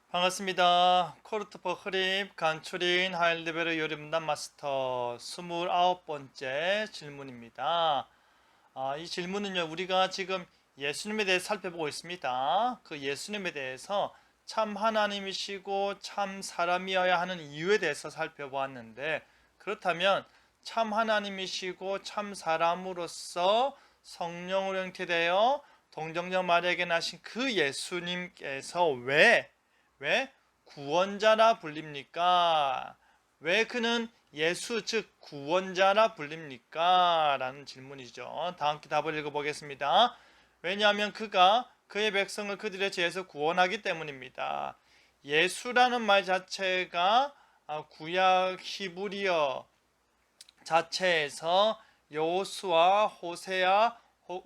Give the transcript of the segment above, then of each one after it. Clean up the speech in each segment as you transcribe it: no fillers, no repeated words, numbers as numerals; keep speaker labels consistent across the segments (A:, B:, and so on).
A: 반갑습니다. 코르트퍼 크립 간추린 하일드베르 요리문단 마스터 29번째 질문입니다. 이 질문은요, 우리가 지금 예수님에 대해서 살펴보고 있습니다. 그 예수님에 대해서 참 하나님이시고 참 사람이어야 하는 이유에 대해서 살펴보았는데, 그렇다면 참 하나님이시고 참 사람으로서 성령으로 형태되어 동정녀 마리아에게 나신 그 예수님께서 왜 구원자라 불립니까? 왜 그는 예수 즉 구원자라 불립니까? 라는 질문이죠. 다 함께 답을 읽어보겠습니다. 왜냐하면 그가 그의 백성을 그들의 죄에서 구원하기 때문입니다. 예수라는 말 자체가 구약 히브리어 자체에서 여호수아, 호세아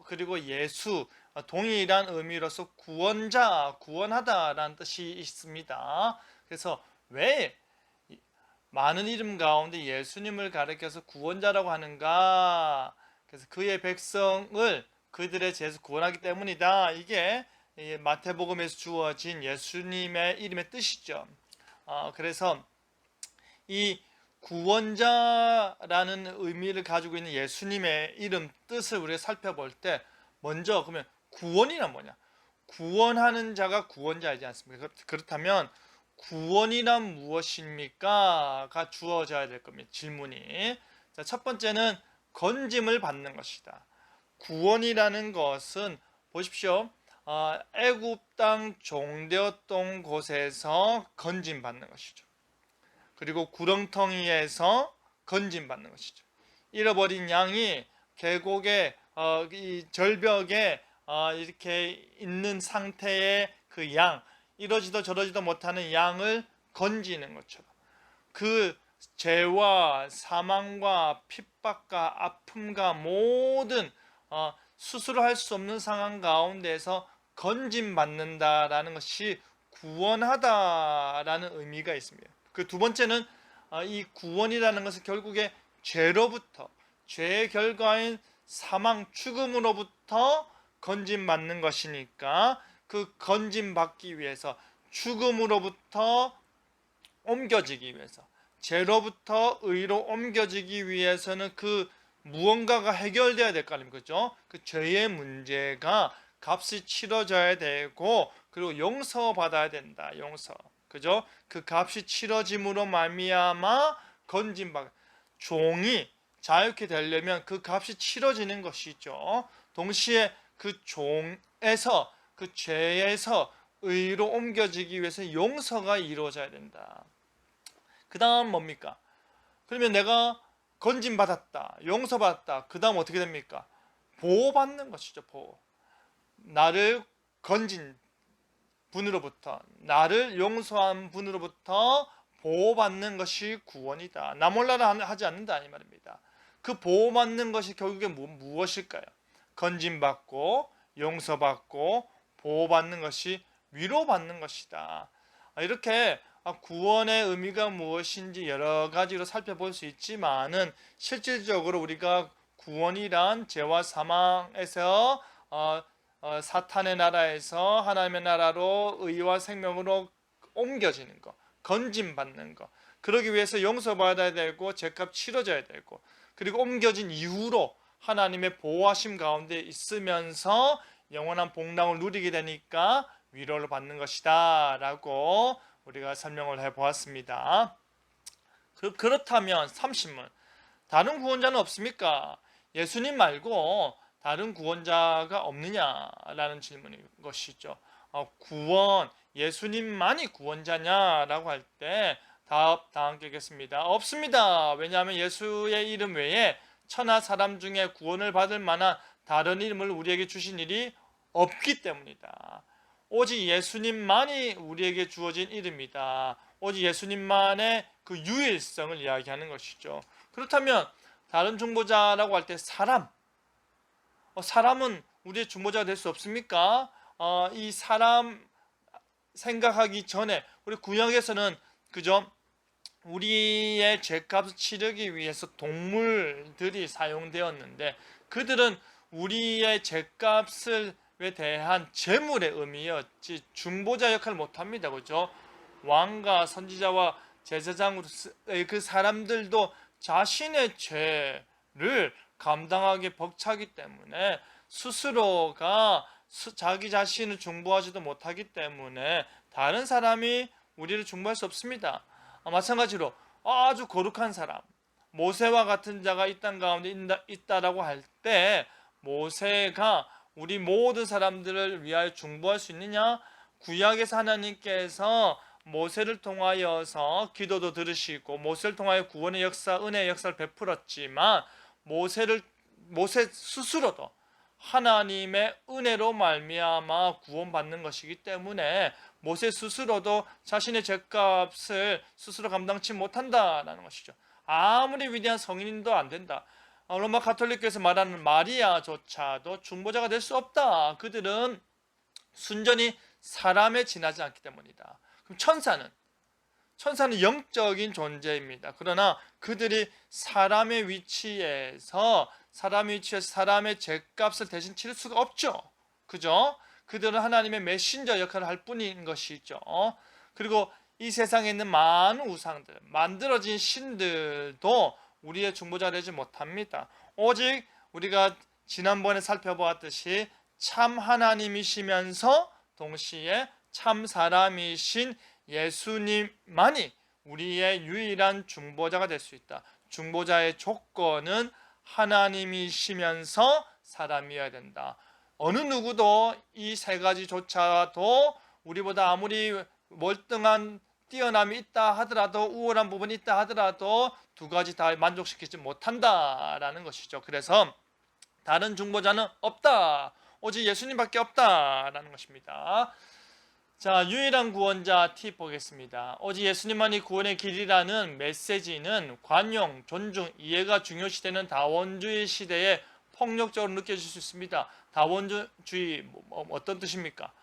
A: 그리고 예수 동일한 의미로서 구원자, 구원하다라는 뜻이 있습니다. 그래서 왜 많은 이름 가운데 예수님을 가리켜서 구원자라고 하는가? 그래서 그의 백성을 그들의 죄에서 구원하기 때문이다. 이게 마태복음에서 주어진 예수님의 이름의 뜻이죠. 그래서 이 구원자라는 의미를 가지고 있는 예수님의 이름 뜻을 우리가 살펴볼 때 먼저 그러면 구원이란 뭐냐? 구원하는 자가 구원자이지 않습니까? 그렇다면 구원이란 무엇입니까? 가 주어져야 될 겁니다. 질문이. 자, 첫 번째는 건짐을 받는 것이다. 구원이라는 것은 보십시오. 애굽 땅 종되었던 곳에서 건짐 받는 것이죠. 그리고 구렁텅이에서 건짐받는 것이죠. 잃어버린 양이 계곡에 이 절벽에 이렇게 있는 상태의 그 양, 이러지도 저러지도 못하는 양을 건지는 것처럼 그 죄와 사망과 핍박과 아픔과 모든 스스로 할 수 없는 상황 가운데서 건짐받는다라는 것이 구원하다라는 의미가 있습니다. 그 두 번째는 이 구원이라는 것은 결국에 죄로부터 죄의 결과인 사망, 죽음으로부터 건짐받는 것이니까 그 건짐받기 위해서 죽음으로부터 옮겨지기 위해서 죄로부터 의로 옮겨지기 위해서는 그 무언가가 해결돼야 될 거 아닙니까? 그죠? 그 죄의 문제가 값이 치러져야 되고 그리고 용서받아야 된다. 용서. 그죠? 그 값이 치러짐으로 말미암아 건진받 종이 자유케 되려면 그 값이 치러지는 것이죠. 동시에 그 종에서 그 죄에서 의로 옮겨지기 위해서 용서가 이루어져야 된다. 그 다음 뭡니까? 그러면 내가 건진받았다, 용서받았다. 그 다음 어떻게 됩니까? 보호받는 것이죠. 보호. 나를 건진 분으로부터, 나를 용서한 분으로부터 보호받는 것이 구원이다. 나 몰라라 하지 않는다 이 말입니다. 그 보호받는 것이 결국에 무엇일까요? 건진받고 용서받고 보호받는 것이 위로받는 것이다. 이렇게 구원의 의미가 무엇인지 여러 가지로 살펴볼 수 있지만은 실질적으로 우리가 구원이란 죄와 사망에서 사탄의 나라에서 하나님의 나라로 의와 생명으로 옮겨지는 것, 건짐받는 것. 그러기 위해서 용서받아야 되고 죄값 치러져야 되고 그리고 옮겨진 이후로 하나님의 보호하심 가운데 있으면서 영원한 복락을 누리게 되니까 위로를 받는 것이다 라고 우리가 설명을 해보았습니다. 그렇다면 30문 다른 구원자는 없습니까? 예수님 말고 다른 구원자가 없느냐라는 질문인 것이죠. 구원, 예수님만이 구원자냐라고 할 때 답 다 함께 하겠습니다. 없습니다. 왜냐하면 예수의 이름 외에 천하 사람 중에 구원을 받을 만한 다른 이름을 우리에게 주신 일이 없기 때문이다. 오직 예수님만이 우리에게 주어진 이름이다. 오직 예수님만의 그 유일성을 이야기하는 것이죠. 그렇다면 다른 중보자라고 할 때 사람은 우리의 중보자가 될 수 없습니까? 이 사람 생각하기 전에 우리 구약에서는 그저 우리의 죄값을 치르기 위해서 동물들이 사용되었는데 그들은 우리의 죄값에 대한 재물의 의미였지 중보자 역할을 못합니다. 그죠? 왕과 선지자와 제사장으로서의 그 사람들도 자신의 죄를 감당하기 벅차기 때문에 스스로가 자기 자신을 중보하지도 못하기 때문에 다른 사람이 우리를 중보할 수 없습니다. 마찬가지로 아주 거룩한 사람, 모세와 같은 자가 이 땅 가운데 있다라고 할 때 모세가 우리 모든 사람들을 위하여 중보할 수 있느냐? 구약에서 하나님께서 모세를 통하여서 기도도 들으시고 모세를 통하여 구원의 역사, 은혜의 역사를 베풀었지만 모세 스스로도 하나님의 은혜로 말미암아 구원받는 것이기 때문에 모세 스스로도 자신의 죄값을 스스로 감당치 못한다라는 것이죠. 아무리 위대한 성인도 안 된다. 로마 가톨릭교에서 말하는 마리아조차도 중보자가 될 수 없다. 그들은 순전히 사람에 지나지 않기 때문이다. 그럼 천사는 영적인 존재입니다. 그러나 그들이 사람의 위치에서 사람의 죄값을 대신 치를 수가 없죠. 그죠? 그들은 하나님의 메신저 역할을 할 뿐인 것이죠. 그리고 이 세상에 있는 많은 우상들, 만들어진 신들도 우리의 중보자가 되지 못합니다. 오직 우리가 지난번에 살펴보았듯이 참 하나님이시면서 동시에 참 사람이신 예수님만이 우리의 유일한 중보자가 될 수 있다. 중보자의 조건은 하나님이시면서 사람이어야 된다. 어느 누구도 이 세 가지조차도 우리보다 아무리 월등한 뛰어남이 있다 하더라도 우월한 부분이 있다 하더라도 두 가지 다 만족시키지 못한다라는 것이죠. 그래서 다른 중보자는 없다. 오직 예수님밖에 없다라는 것입니다. 자, 유일한 구원자 팁 보겠습니다. 오직 예수님만이 구원의 길이라는 메시지는 관용, 존중, 이해가 중요시되는 다원주의 시대에 폭력적으로 느껴질 수 있습니다. 다원주의 어떤 뜻입니까?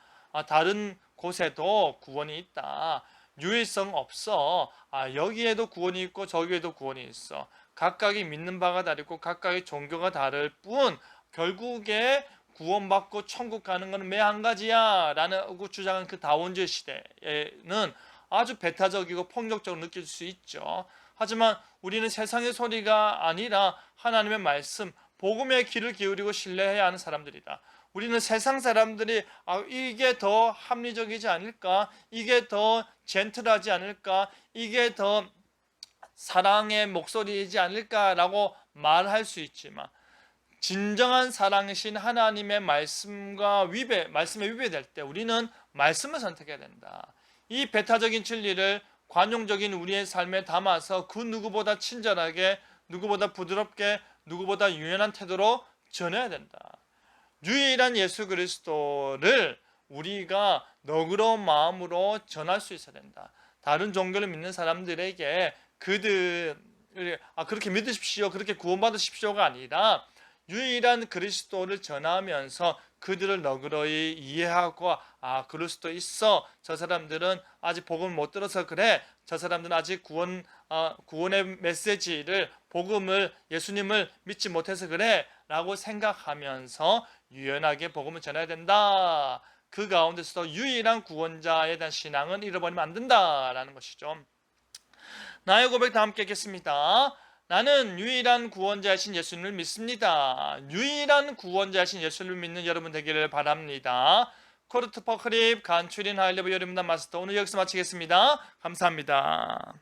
A: 다른 곳에도 구원이 있다. 유일성 없어. 여기에도 구원이 있고 저기에도 구원이 있어. 각각이 믿는 바가 다르고 각각의 종교가 다를 뿐 결국에 구원받고 천국 가는 것은 매 한 가지야 라는 주장한 그 다원주의 시대에는 아주 배타적이고 폭력적으로 느낄 수 있죠. 하지만 우리는 세상의 소리가 아니라 하나님의 말씀, 복음의 귀를 기울이고 신뢰해야 하는 사람들이다. 우리는 세상 사람들이 이게 더 합리적이지 않을까? 이게 더 젠틀하지 않을까? 이게 더 사랑의 목소리이지 않을까라고 말할 수 있지만 진정한 사랑이신 하나님의 말씀에 위배될 때 우리는 말씀을 선택해야 된다. 이 배타적인 진리를 관용적인 우리의 삶에 담아서 그 누구보다 친절하게, 누구보다 부드럽게, 누구보다 유연한 태도로 전해야 된다. 유일한 예수 그리스도를 우리가 너그러운 마음으로 전할 수 있어야 된다. 다른 종교를 믿는 사람들에게 그렇게 믿으십시오, 그렇게 구원받으십시오가 아니라 유일한 그리스도를 전하면서 그들을 너그러이 이해하고 그럴 수도 있어. 저 사람들은 아직 복음을 못 들어서 그래. 저 사람들은 아직 구원의 메시지를 복음을 예수님을 믿지 못해서 그래 라고 생각하면서 유연하게 복음을 전해야 된다. 그 가운데서도 유일한 구원자에 대한 신앙은 잃어버리면 안 된다라는 것이죠. 나의 고백 다 함께 읽겠습니다. 나는 유일한 구원자이신 예수님을 믿습니다. 유일한 구원자이신 예수님을 믿는 여러분 되기를 바랍니다. 코르트 퍼크립 간추린 하일레브 여름단 마스터 오늘 여기서 마치겠습니다. 감사합니다.